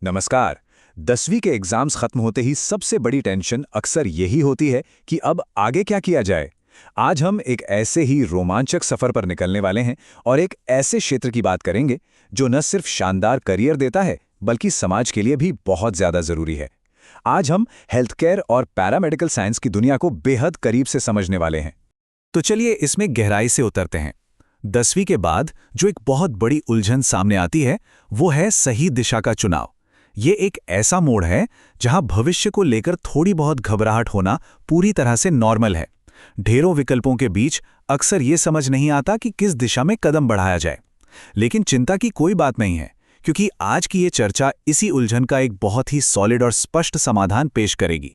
नमस्कार। 10वीं के एग्जाम्स खत्म होते ही सबसे बड़ी टेंशन अक्सर यही होती है कि अब आगे क्या किया जाए। आज हम एक ऐसे ही रोमांचक सफर पर निकलने वाले हैं और एक ऐसे क्षेत्र की बात करेंगे जो न सिर्फ शानदार करियर देता है बल्कि समाज के लिए भी बहुत ज्यादा जरूरी है। आज हम हेल्थ केयर और पैरामेडिकल साइंस की दुनिया को बेहद करीब से समझने वाले हैं। तो चलिए इसमें गहराई से उतरते हैं। 10वीं के बाद जो एक बहुत बड़ी उलझन सामने आती है वो है सही दिशा का चुनाव। ये एक ऐसा मोड़ है जहां भविष्य को लेकर थोड़ी बहुत घबराहट होना पूरी तरह से नॉर्मल है। ढेरों विकल्पों के बीच अक्सर ये समझ नहीं आता कि किस दिशा में कदम बढ़ाया जाए। लेकिन चिंता की कोई बात नहीं है, क्योंकि आज की ये चर्चा इसी उलझन का एक बहुत ही सॉलिड और स्पष्ट समाधान पेश करेगी।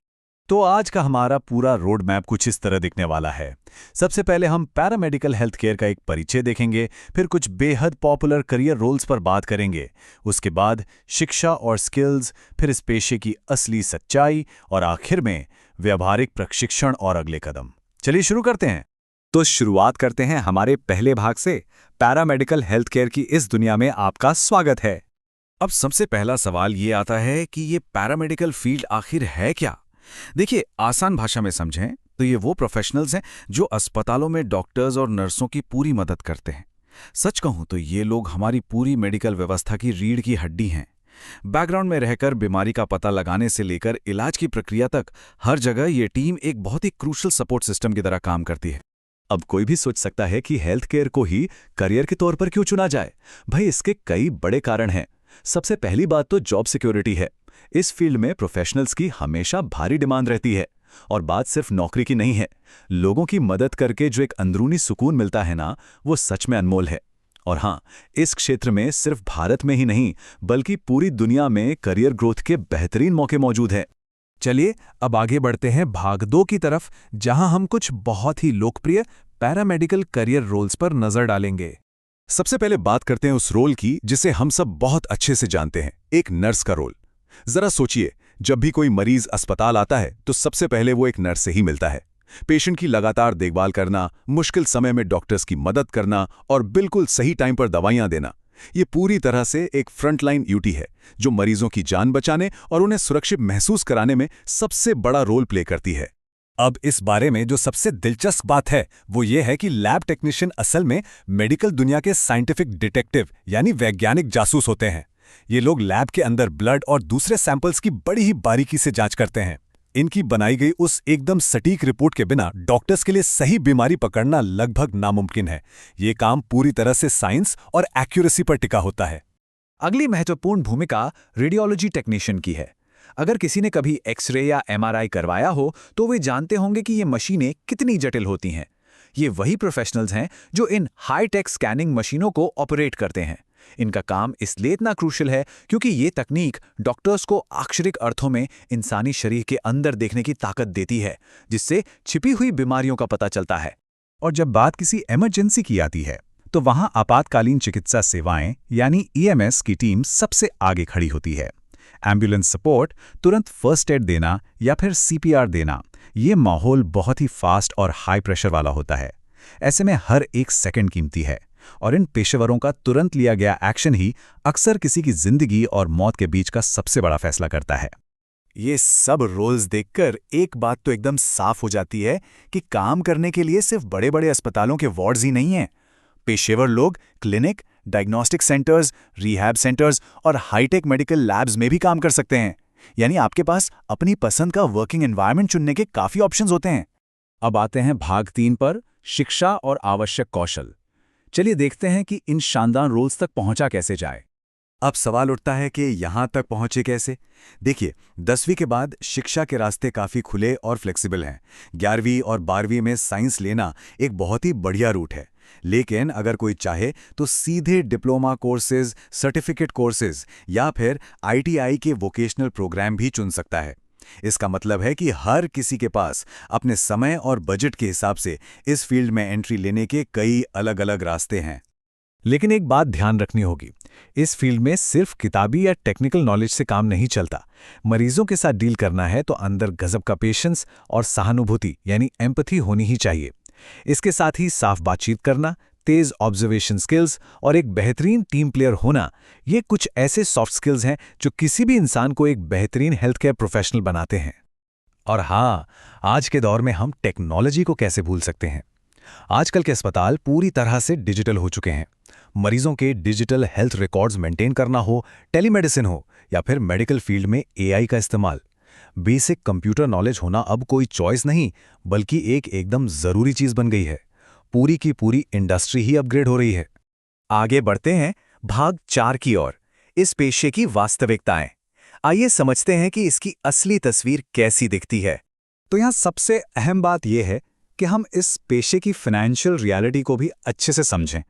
तो आज का हमारा पूरा रोड मैप कुछ इस तरह दिखने वाला है। सबसे पहले हम पैरामेडिकल हेल्थ केयर का एक परिचय देखेंगे, फिर कुछ बेहद पॉपुलर करियर रोल्स पर बात करेंगे, उसके बाद शिक्षा और स्किल्स, फिर इस पेशे की असली सच्चाई और आखिर में व्यावहारिक प्रशिक्षण और अगले कदम। चलिए शुरू करते हैं। तो शुरुआत करते हैं हमारे पहले भाग से। पैरामेडिकल हेल्थ केयर की इस दुनिया में आपका स्वागत है। अब सबसे पहला सवाल ये आता है कि ये पैरामेडिकल फील्ड आखिर है क्या? देखिए, आसान भाषा में समझें तो ये वो प्रोफेशनल्स हैं जो अस्पतालों में डॉक्टर्स और नर्सों की पूरी मदद करते हैं। सच कहूं तो ये लोग हमारी पूरी मेडिकल व्यवस्था की रीढ़ की हड्डी हैं। बैकग्राउंड में रहकर बीमारी का पता लगाने से लेकर इलाज की प्रक्रिया तक हर जगह ये टीम एक बहुत ही क्रूशल सपोर्ट सिस्टम की तरह काम करती है। अब कोई भी सोच सकता है कि हेल्थ केयर को ही करियर के तौर पर क्यों चुना जाए। भाई, इसके कई बड़े कारण हैं। सबसे पहली बात तो जॉब सिक्योरिटी है। इस फील्ड में प्रोफेशनल्स की हमेशा भारी डिमांड रहती है। और बात सिर्फ नौकरी की नहीं है, लोगों की मदद करके जो एक अंदरूनी सुकून मिलता है ना, वो सच में अनमोल है। और हाँ, इस क्षेत्र में सिर्फ भारत में ही नहीं बल्कि पूरी दुनिया में करियर ग्रोथ के बेहतरीन मौके मौजूद हैं। चलिए अब आगे बढ़ते हैं भाग 2 की तरफ, जहां हम कुछ बहुत ही लोकप्रिय पैरामेडिकल करियर रोल्स पर नजर डालेंगे। सबसे पहले बात करते हैं उस रोल की जिसे हम सब बहुत अच्छे से जानते हैं, एक नर्स का रोल। जरा सोचिए, जब भी कोई मरीज अस्पताल आता है तो सबसे पहले वो एक नर्स से ही मिलता है। पेशेंट की लगातार देखभाल करना, मुश्किल समय में डॉक्टर्स की मदद करना और बिल्कुल सही टाइम पर दवाइयां देना, ये पूरी तरह से एक फ्रंटलाइन ड्यूटी है जो मरीजों की जान बचाने और उन्हें सुरक्षित महसूस कराने में सबसे बड़ा रोल प्ले करती है। अब इस बारे में जो सबसे दिलचस्प बात है वो ये है कि लैब टेक्नीशियन असल में मेडिकल दुनिया के साइंटिफिक डिटेक्टिव यानी वैज्ञानिक जासूस होते हैं। ये लोग लैब के अंदर ब्लड और दूसरे सैंपल्स की बड़ी ही बारीकी से जांच करते हैं। इनकी बनाई गई उस एकदम सटीक रिपोर्ट के बिना डॉक्टर्स के लिए सही बीमारी पकड़ना लगभग नामुमकिन है। ये काम पूरी तरह से साइंस और एक्यूरेसी पर टिका होता है। अगली महत्वपूर्ण भूमिका रेडियोलॉजी टेक्नीशियन की है। अगर किसी ने कभी एक्सरे या एमआरआई करवाया हो तो वे जानते होंगे कि ये मशीनें कितनी जटिल होती हैं। ये वही प्रोफेशनल्स हैं जो इन हाई-टेक स्कैनिंग मशीनों को ऑपरेट करते हैं। इनका काम इसलिए इतना क्रूशल है क्योंकि ये तकनीक डॉक्टर्स को अक्षरिक अर्थों में इंसानी शरीर के अंदर देखने की ताकत देती है, जिससे छिपी हुई बीमारियों का पता चलता है। और जब बात किसी इमरजेंसी की आती है तो वहां आपातकालीन चिकित्सा सेवाएं यानी ईएमएस की टीम सबसे आगे खड़ी होती है। एम्बुलेंस सपोर्ट, तुरंत फर्स्ट एड देना या फिर सीपीआर देना, ये माहौल बहुत ही फास्ट और हाई प्रेशर वाला होता है। ऐसे में हर एक सेकंड कीमती है और इन पेशेवरों का तुरंत लिया गया एक्शन ही अक्सर किसी की जिंदगी और मौत के बीच का सबसे बड़ा फैसला करता है। ये सब रोल्स देखकर एक बात तो एकदम साफ हो जाती है कि काम करने के लिए सिर्फ बड़े बड़े अस्पतालों के वार्ड्स ही नहीं हैं। पेशेवर लोग clinic, diagnostic centres, rehab centres और हाईटेक मेडिकल लैब्स में भी काम कर सकते हैं। यानी आपके पास अपनी पसंद का वर्किंग एनवायरनमेंट चुनने के काफी ऑप्शंस होते हैं। अब आते हैं भाग 3 पर, शिक्षा और आवश्यक कौशल। चलिए देखते हैं कि इन शानदार रोल्स तक पहुंचा कैसे जाए। अब सवाल उठता है कि यहां तक पहुंचे कैसे? देखिए, 10वीं के बाद शिक्षा के रास्ते काफी खुले और फ्लेक्सिबल हैं। 11वीं और 12वीं में साइंस लेना एक बहुत ही बढ़िया रूट है। लेकिन अगर कोई चाहे तो सीधे डिप्लोमा कोर्सेज, सर्टिफिकेट कोर्सेज या फिर आईटीआई के वोकेशनल प्रोग्राम भी चुन सकता है। इसका मतलब है कि हर किसी के पास अपने समय और बजट के हिसाब से इस फील्ड में एंट्री लेने के कई अलग-अलग रास्ते हैं। लेकिन एक बात ध्यान रखनी होगी, इस फील्ड में सिर्फ किताबी या टेक्निकल नॉलेज से काम नहीं चलता। मरीजों के साथ डील करना है तो अंदर गजब का पेशेंस और सहानुभूति यानी एम्पैथी होनी ही चाहिए। इसके साथ ही साफ बातचीत करना, तेज ऑब्जर्वेशन स्किल्स और एक बेहतरीन टीम प्लेयर होना, ये कुछ ऐसे सॉफ्ट स्किल्स हैं जो किसी भी इंसान को एक बेहतरीन हेल्थ केयर प्रोफेशनल बनाते हैं। और हाँ, आज के दौर में हम टेक्नोलॉजी को कैसे भूल सकते हैं। आजकल के अस्पताल पूरी तरह से डिजिटल हो चुके हैं। मरीजों के डिजिटल हेल्थ रिकॉर्ड्स मेंटेन करना हो, टेलीमेडिसिन हो या फिर मेडिकल फील्ड में एआई का इस्तेमाल, बेसिक कंप्यूटर नॉलेज होना अब कोई चॉइस नहीं बल्कि एक एकदम जरूरी चीज बन गई है। पूरी की पूरी इंडस्ट्री ही अपग्रेड हो रही है। आगे बढ़ते हैं भाग 4 की ओर, इस पेशे की वास्तविकताएं। आइए समझते हैं कि इसकी असली तस्वीर कैसी दिखती है। तो यहाँ सबसे अहम बात यह है कि हम इस पेशे की फाइनेंशियल रियलिटी को भी अच्छे से समझें।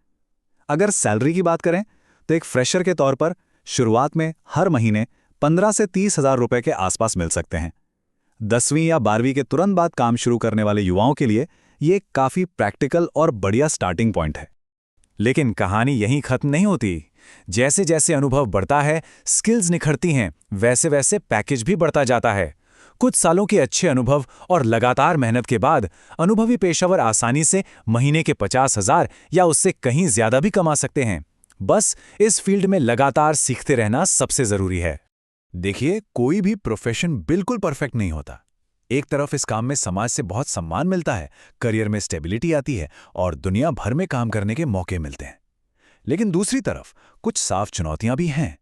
अगर सैलरी की बात करें तो एक फ्रेशर के तौर पर शुरुआत में हर महीने 15 से 30 हज़ार रुपए के आसपास मिल सकते हैं। 10वीं या 12वीं के तुरंत बाद काम शुरू करने वाले युवाओं के लिए ये काफ़ी प्रैक्टिकल और बढ़िया स्टार्टिंग पॉइंट है। लेकिन कहानी यहीं खत्म नहीं होती। जैसे जैसे अनुभव बढ़ता है, स्किल्स निखरती हैं, वैसे वैसे पैकेज भी बढ़ता जाता है। कुछ सालों के अच्छे अनुभव और लगातार मेहनत के बाद अनुभवी पेशेवर आसानी से महीने के 50,000 या उससे कहीं ज्यादा भी कमा सकते हैं। बस इस फील्ड में लगातार सीखते रहना सबसे जरूरी है। देखिए, कोई भी प्रोफेशन बिल्कुल परफेक्ट नहीं होता। एक तरफ इस काम में समाज से बहुत सम्मान मिलता है, करियर में स्टेबिलिटी आती है और दुनिया भर में काम करने के मौके मिलते हैं। लेकिन दूसरी तरफ कुछ साफ चुनौतियां भी हैं।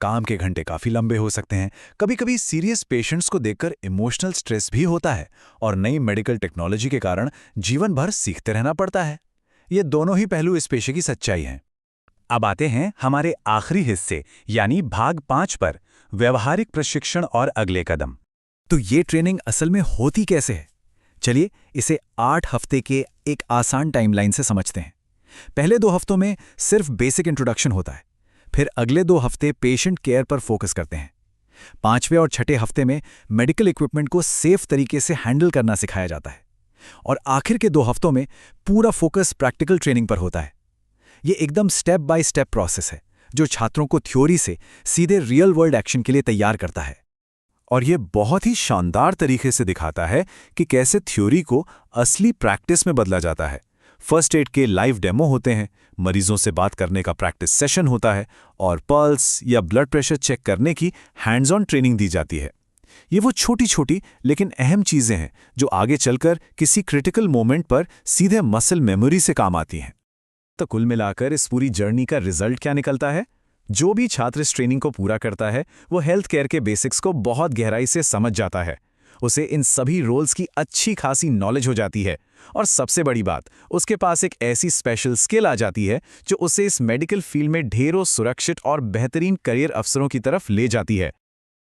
काम के घंटे काफी लंबे हो सकते हैं, कभी-कभी सीरियस पेशेंट्स को देखकर इमोशनल स्ट्रेस भी होता है और नई मेडिकल टेक्नोलॉजी के कारण जीवन भर सीखते रहना पड़ता है। ये दोनों ही पहलू इस पेशे की सच्चाई हैं। अब आते हैं हमारे आखिरी हिस्से यानी भाग 5 पर, व्यवहारिक प्रशिक्षण और अगले कदम। तो ये ट्रेनिंग असल में होती कैसे है? चलिए इसे 8 हफ्ते के एक आसान टाइमलाइन से समझते हैं। पहले 2 हफ्तों में सिर्फ बेसिक इंट्रोडक्शन होता है, फिर अगले 2 हफ्ते पेशेंट केयर पर फोकस करते हैं। 5वें और 6ठे हफ्ते में मेडिकल इक्विपमेंट को सेफ तरीके से हैंडल करना सिखाया जाता है और आखिर के 2 हफ्तों में पूरा फोकस प्रैक्टिकल ट्रेनिंग पर होता है। ये एकदम स्टेप बाय स्टेप प्रोसेस है जो छात्रों को थ्योरी से सीधे रियल वर्ल्ड एक्शन के लिए तैयार करता है। और ये बहुत ही शानदार तरीके से दिखाता है कि कैसे थ्योरी को असली प्रैक्टिस में बदला जाता है। फर्स्ट एड के लाइव डेमो होते हैं, मरीजों से बात करने का प्रैक्टिस सेशन होता है और पल्स या ब्लड प्रेशर चेक करने की हैंड्स ऑन ट्रेनिंग दी जाती है। ये वो छोटी छोटी लेकिन अहम चीजें हैं जो आगे चलकर किसी क्रिटिकल मोमेंट पर सीधे मसल मेमोरी से काम आती हैं। तो कुल मिलाकर इस पूरी जर्नी का रिजल्ट क्या निकलता है? जो भी छात्र इस ट्रेनिंग को पूरा करता है वो हेल्थ केयर के बेसिक्स को बहुत गहराई से समझ जाता है। उसे इन सभी रोल्स की अच्छी खासी नॉलेज हो जाती है और सबसे बड़ी बात, उसके पास एक ऐसी स्पेशल स्किल आ जाती है जो उसे इस मेडिकल फील्ड में ढेरों सुरक्षित और बेहतरीन करियर अवसरों की तरफ ले जाती है।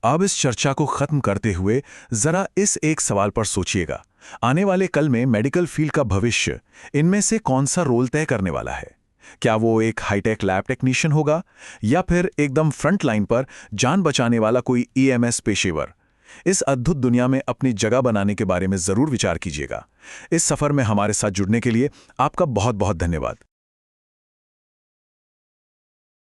अब इस चर्चा को खत्म करते हुए जरा इस एक सवाल पर सोचिएगा, आने वाले कल में मेडिकल फील्ड का भविष्य इनमें से कौन सा रोल तय करने वाला है? क्या वो एक हाईटेक लैब टेक्नीशियन होगा या फिर एकदम फ्रंट लाइन पर जान बचाने वाला कोई ईएमएस पेशेवर? इस अद्भुत दुनिया में अपनी जगह बनाने के बारे में जरूर विचार कीजिएगा। इस सफर में हमारे साथ जुड़ने के लिए आपका बहुत बहुत धन्यवाद।